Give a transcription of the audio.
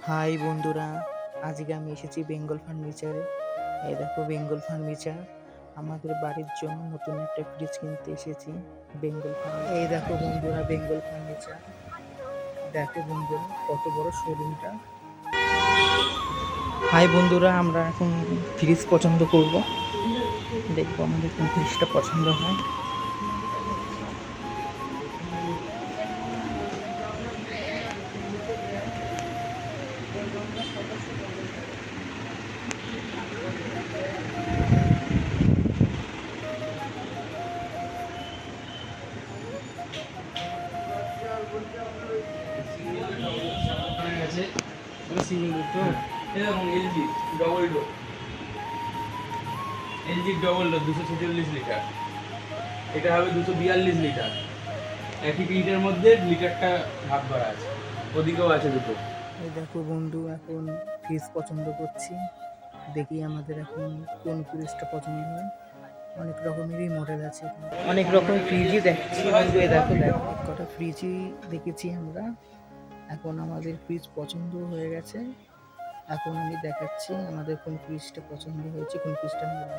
High বন্ধুরা, আজকে আমি এসেছি বেঙ্গল ফার্নিচারে। এই দেখো বেঙ্গল ফার্নিচার আমাদের বাড়ির জন্য নতুন একটা ফ্রিজ কিনতে এসেছি। বেঙ্গল ফার্নিচার, এই দেখো বন্ধুরা বেঙ্গল ফার্নিচার। দেখো বন্ধুরা কত বড় শোরুমটা। হাই বন্ধুরা, আমরা এখন ফ্রিজ পছন্দ করব। দেখবো আমাদের কোন ফ্রিজটা পছন্দ হয়। এলজি ডবল ডোর 246 লিটার, এটা হবে 242 লিটার। একই লিটার মধ্যে লিটারটা ভাগ করা আছে, ওদিকেও আছে দুটো। এই দেখো বন্ধু, এখন ফ্রিজ পছন্দ করছি। দেখি আমাদের এখন কোন ফ্রিজটা পছন্দ হয়। অনেক রকমেরই মডেল আছে, অনেক রকম ফ্রিজই দেখছি বন্ধু। এই দেখো দেখো অনেক কটা ফ্রিজই দেখেছি আমরা। এখন আমাদের ফ্রিজ পছন্দ হয়ে গেছে। এখন আমি দেখাচ্ছি আমাদের কোন ফ্রিজটা পছন্দ হয়েছে, কোন ফ্রিজটা নেব।